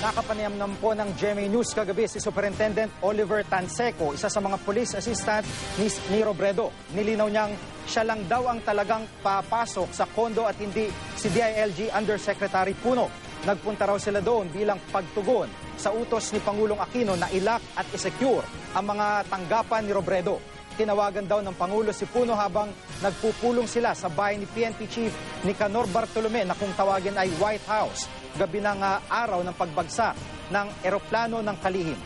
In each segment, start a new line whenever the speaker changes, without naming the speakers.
Nakapanayam naman po ng GMA News kagabi si Superintendent Oliver Tanseco, isa sa mga police assistant ni Robredo. Nilinaw niyang siya lang daw ang talagang papasok sa kondo at hindi si DILG Undersecretary Puno. Nagpunta raw sila doon bilang pagtugon sa utos ni Pangulong Aquino na ilak at isecure ang mga tanggapan ni Robredo. Tinawagan daw ng Pangulo si Puno habang nagpupulong sila sa bahay ni PNP Chief Nicanor Bartolome na kung tawagin ay White House, gabi ng araw ng pagbagsak ng eroplano ng kalihim.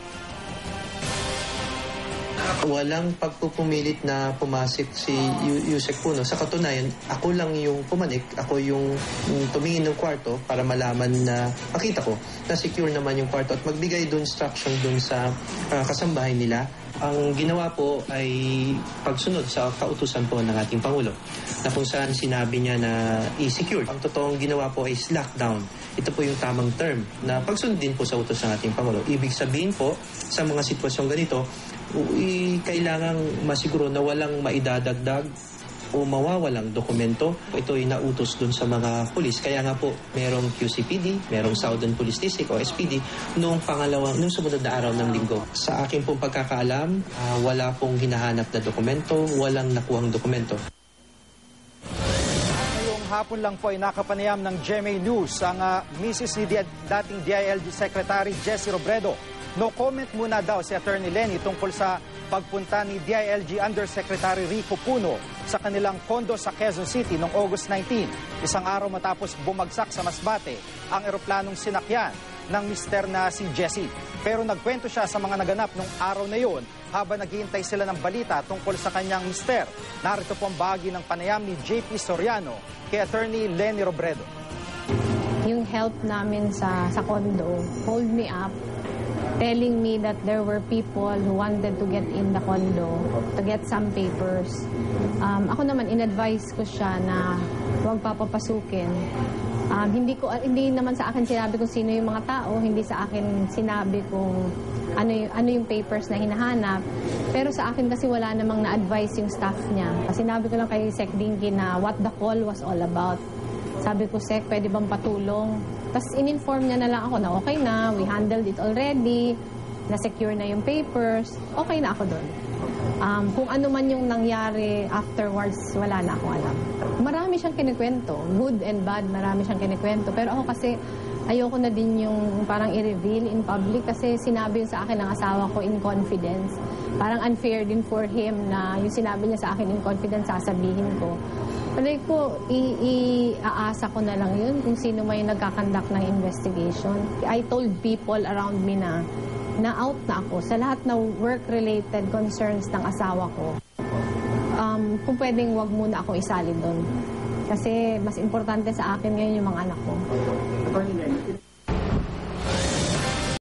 Walang pagpupumilit na pumasok si Yusek Puno. Sa katunayan, ako lang yung pumanik, ako yung tumingin ng kwarto para malaman na makita ko na secure naman yung kwarto at magbigay doon instruction doon sa kasambahay nila. Ang ginawa po ay pagsunod sa kautusan po ng ating Pangulo na kung saan sinabi niya na i-secure. Ang totoong ginawa po ay lockdown. Ito po yung tamang term na pagsunod din po sa utos ng ating Pangulo. Ibig sabihin po sa mga sitwasyong ganito, kailangang masiguro na walang maidadagdag o mawawalang dokumento. Ito ay nautos dun sa mga pulis. Kaya nga po, merong QCPD, merong Southern Police District o SPD nung sumunod na araw ng linggo. Sa akin pong pagkakaalam, wala pong hinahanap na dokumento, walang nakuhang dokumento.
Ngayong hapon lang po ay nakapanayam ng GMA News ang Mrs. ni dating DILG Secretary Jessie Robredo. No comment muna daw si Attorney Lenny tungkol sa pagpunta ni DILG Undersecretary Rico Puno sa kanilang kondo sa Quezon City noong August 19, isang araw matapos bumagsak sa Masbate ang eroplanong sinakyan ng mister na si Jessie. Pero nagkwento siya sa mga naganap noong araw na yun habang naghihintay sila ng balita tungkol sa kanyang mister. Narito po ang bahagi ng panayam ni JP Soriano kay Attorney Lenny Robredo.
Yung help namin sa condo hold me up, telling me that there were people who wanted to get in the condo to get some papers. Ako naman, in-advise ko siya na huwag papapasukin. Hindi naman sa akin sinabi kung sino yung mga tao, hindi sa akin sinabi kung ano yung papers na hinahanap. Pero sa akin kasi wala namang na-advise yung staff niya. Sinabi ko lang kay Sec Dinky na what the call was all about. Sabi ko, Sec, pwede bang patulong? Tapos in-inform niya na lang ako na okay na, we handled it already, na-secure na yung papers, okay na ako doon. Kung ano man yung nangyari afterwards, wala na akong alam. Marami siyang kinikwento, good and bad, marami siyang kinikwento. Pero ako kasi ayoko na din yung parang i-reveal in public kasi sinabi yun sa akin ng asawa ko in confidence. Parang unfair din for him na yung sinabi niya sa akin in confidence, sasabihin ko. Palay ko, iaasa ko na lang yun kung sino may nagkakandak ng investigation. I told people around me na out na ako sa lahat na work-related concerns ng asawa ko. Kung pwedeng wag muna ako isali doon. Kasi mas importante sa akin ngayon yung mga anak ko.